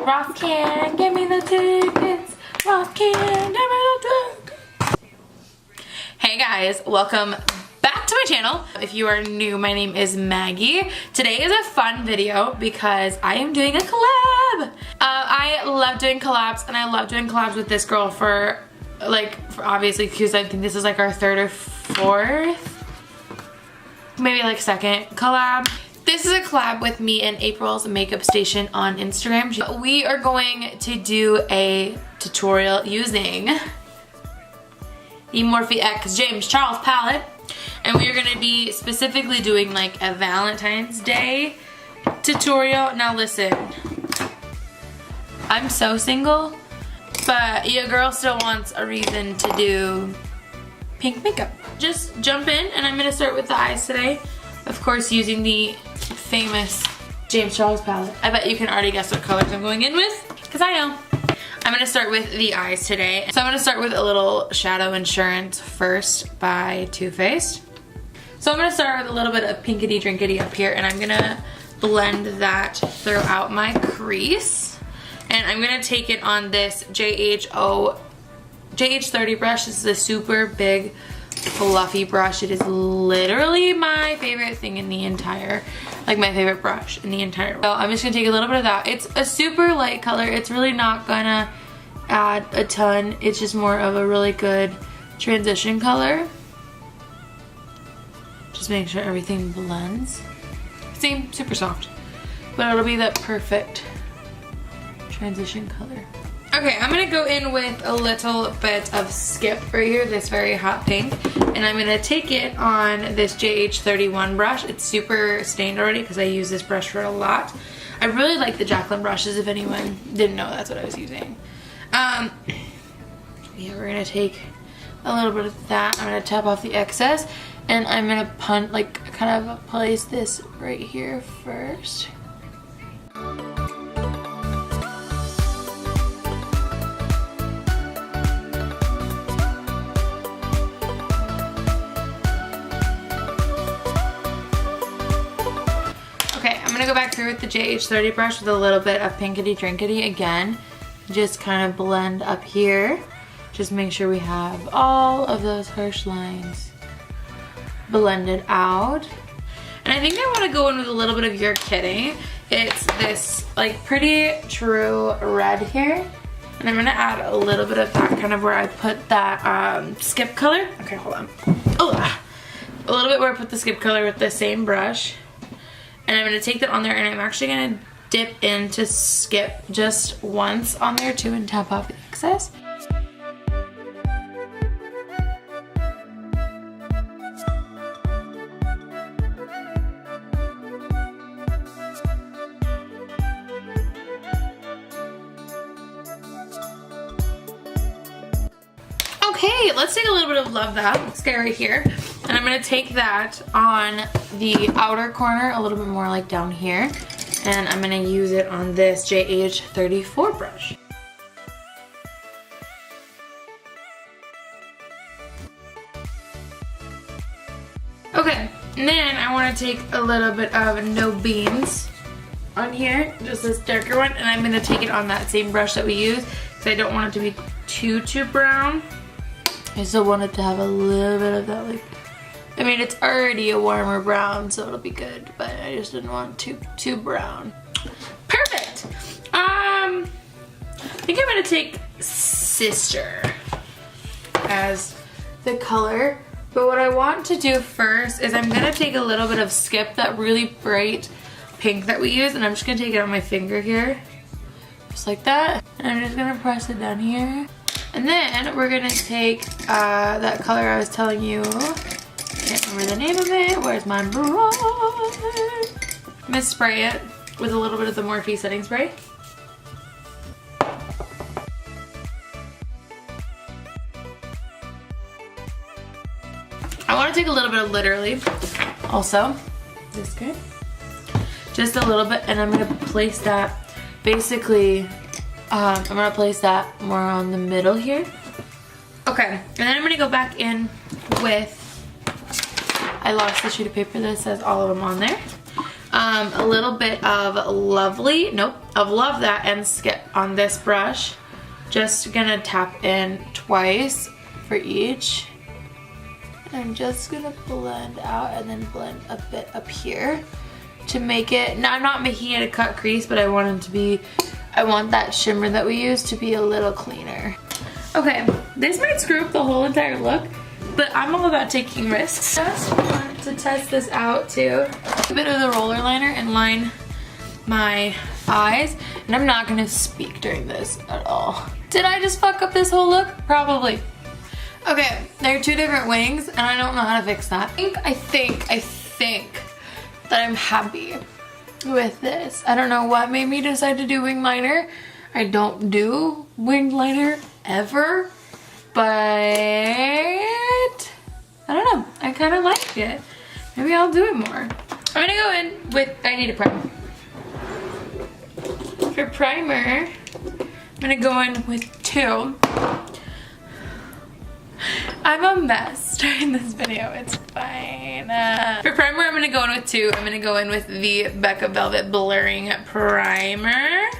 Ross can give me the tickets. Ross can give me the tickets. Hey guys, welcome back to my channel. If you are new, my name is Maggie. Today is a fun video because I am doing a collab. I love doing collabs, and I love doing collabs with this girl for obviously because I think this is like our third or fourth, maybe like second collab. This is a collab with me and April's makeup station on Instagram. We are going to do a tutorial using the Morphe X James Charles palette, and we are going to be specifically doing like a Valentine's Day tutorial. Now listen, I'm so single, but your girl still wants a reason to do pink makeup. Just jump in, and I'm going to start with the eyes today. Of course, using the famous James Charles palette. I bet you can already guess what colors I'm going in with, because I know. I'm going to start with the eyes today. So I'm going to start with a little Shadow Insurance first by Too Faced. So I'm going to start with a little bit of pinkity drinkity up here, and I'm going to blend that throughout my crease. And I'm going to take it on this JH30 brush. This is a super big fluffy brush. It is literally my favorite thing in the entire, like my favorite brush in the entire. So I'm just gonna take a little bit of that. It's a super light color. It's really not gonna add a ton. It's just more of a really good transition color. Just make sure everything blends. See, super soft, but it'll be the perfect transition color. Okay, I'm gonna go in with a little bit of Skip right here, this very hot pink, and I'm gonna take it on this JH31 brush. It's super stained already because I use this brush for a lot. I really like the GLAM brushes, if anyone didn't know that's what I was using. Yeah, we're gonna take a little bit of that. I'm gonna tap off the excess, and I'm gonna kind of place this right here first. I'm gonna go back through with the JH30 brush with a little bit of pinkity drinkity again. Just kind of blend up here. Just make sure we have all of those harsh lines blended out. And I think I want to go in with a little bit of You're Kidding. It's this like pretty true red here. And I'm gonna add a little bit of that kind of where I put that Skip color. Okay, hold on. Oh, a little bit where I put the Skip color with the same brush. And I'm going to take that on there, and I'm actually going to dip into Skip just once on there too and tap off the excess. Okay, let's take a little bit of Love That. Let's get right here. And I'm going to take that on the outer corner, a little bit more like down here. And I'm going to use it on this JH34 brush. Okay, and then I want to take a little bit of No Beans on here, just this darker one. And I'm going to take it on that same brush that we used because I don't want it to be too brown. I still want it to have a little bit of that, I mean, it's already a warmer brown, so it'll be good, but I just didn't want too brown. Perfect! I think I'm gonna take Sister as the color, but what I want to do first is I'm gonna take a little bit of Skip, that really bright pink that we use, and I'm just gonna take it on my finger here, just like that, and I'm just gonna press it down here. And then we're gonna take that color I was telling you. Can't remember the name of it. Where's my brush? I'm gonna spray it with a little bit of the Morphe setting spray. I want to take a little bit of Literally also. This good. Just a little bit, and I'm gonna place that basically. I'm gonna place that more on the middle here. Okay, and then I'm gonna go back in with, I lost the sheet of paper that says all of them on there. a little bit of Love That and Skip on this brush. Just gonna tap in twice for each. I'm just gonna blend out and then blend a bit up here to make it, now I'm not making it a cut crease, but I want that shimmer that we use to be a little cleaner. Okay, this might screw up the whole entire look, but I'm all about taking risks. Just want to test this out too. A bit of the roller liner and line my eyes, and I'm not gonna speak during this at all. Did I just fuck up this whole look? Probably. Okay, there are two different wings, and I don't know how to fix that. I think that I'm happy with this. I don't know what made me decide to do wing liner. I don't do wing liner ever, but I don't know. I kind of like it. Maybe I'll do it more. I'm gonna go in with, I need a primer. For primer, I'm gonna go in with 2. I'm a mess during this video, it's fine. For primer, I'm gonna go in with 2. I'm gonna go in with the Becca Velvet Blurring Primer.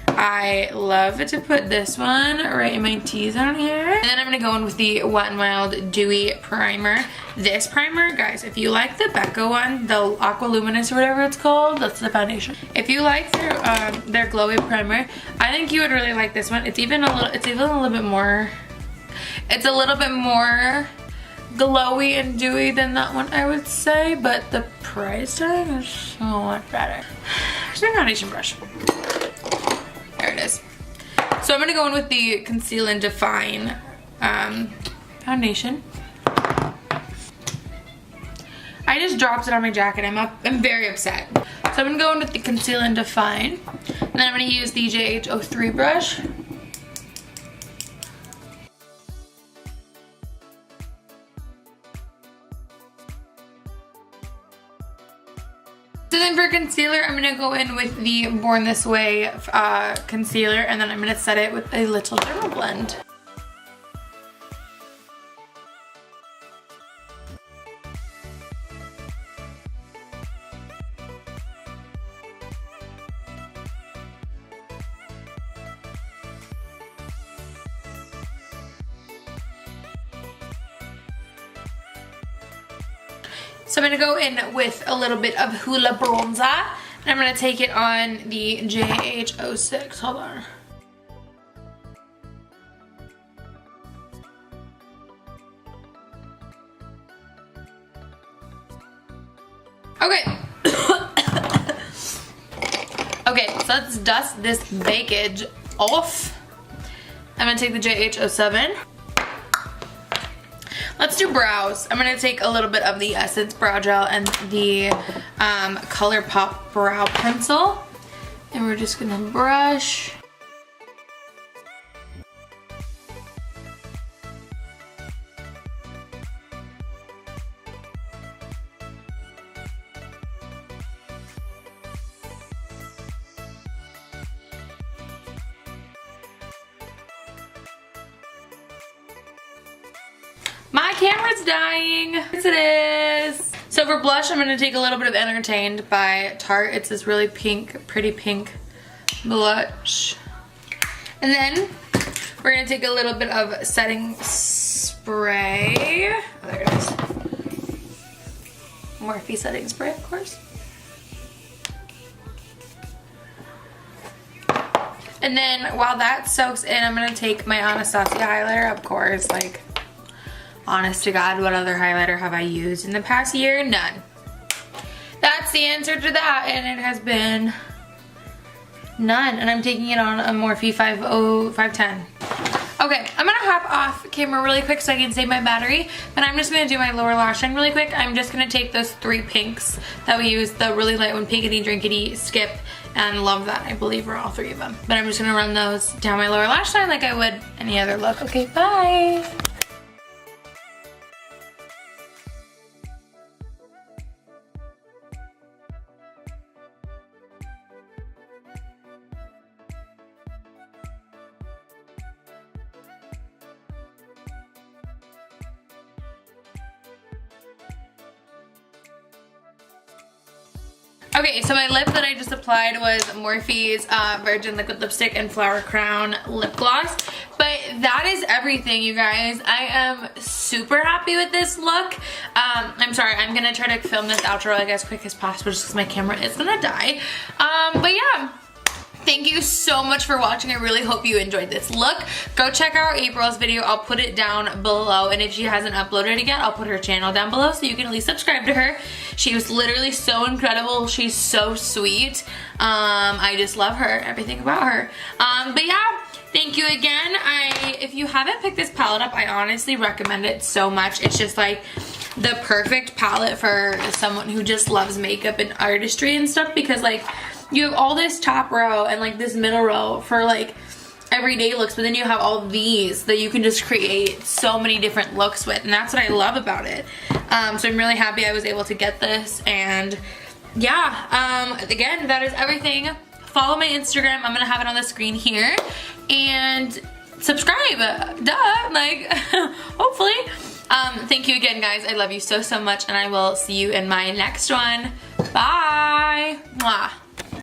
I love to put this one right in my T-zone here. And then I'm gonna go in with the Wet n Wild Dewy Primer. This primer, guys, if you like the Becca one, the Aqua Luminous or whatever it's called, that's the foundation. If you like their glowy primer, I think you would really like this one. It's even a little bit more, it's a little bit more glowy and dewy than that one, I would say, but the price tag is so much better. Here's my foundation brush. There it is. So I'm gonna go in with the Conceal and Define foundation. I just dropped it on my jacket. I'm very upset. So I'm gonna go in with the Conceal and Define, and then I'm gonna use the JH03 brush. So then for concealer, I'm gonna go in with the Born This Way concealer, and then I'm gonna set it with a little Derma Blend. So I'm gonna go in with a little bit of Hula Bronzer, and I'm gonna take it on the JH06. Hold on. Okay. Okay, so let's dust this bakage off. I'm gonna take the JH07. Let's do brows. I'm gonna take a little bit of the Essence Brow Gel and the ColourPop Brow Pencil. And we're just gonna brush. My camera's dying. Yes, it is. So for blush, I'm gonna take a little bit of Entertained by Tarte. It's this really pink, pretty pink blush. And then we're gonna take a little bit of setting spray. Oh, there it is. Morphe setting spray, of course. And then while that soaks in, I'm gonna take my Anastasia highlighter, of course, like, honest to God, what other highlighter have I used in the past year? None. That's the answer to that, and it has been none. And I'm taking it on a Morphe 510. Okay, I'm gonna hop off camera really quick so I can save my battery, but I'm just gonna do my lower lash line really quick. I'm just gonna take those 3 pinks that we used, the really light one, Pinkity, Drinkity, Skip, and Love That. I believe were all 3 of them. But I'm just gonna run those down my lower lash line like I would any other look. Okay, bye. Okay, so my lip that I just applied was Morphe's Virgin Liquid Lipstick and Flower Crown Lip Gloss. But that is everything, you guys. I am super happy with this look. I'm sorry, I'm gonna try to film this outro like as quick as possible just because my camera is gonna die. But yeah. Thank you so much for watching. I really hope you enjoyed this look. Go check out April's video. I'll put it down below. And if she hasn't uploaded it yet, I'll put her channel down below so you can at least subscribe to her. She was literally so incredible. She's so sweet. I just love her, everything about her. But yeah, thank you again. If you haven't picked this palette up, I honestly recommend it so much. It's just like the perfect palette for someone who just loves makeup and artistry and stuff, because like you have all this top row and like this middle row for like everyday looks, but then you have all these that you can just create so many different looks with, and that's what I love about it. So I'm really happy I was able to get this, and yeah, again, that is everything. Follow my Instagram, I'm gonna have it on the screen here, and subscribe, duh, like, hopefully. Thank you again, guys. I love you so, so much, and I will see you in my next one. Bye. Mwah.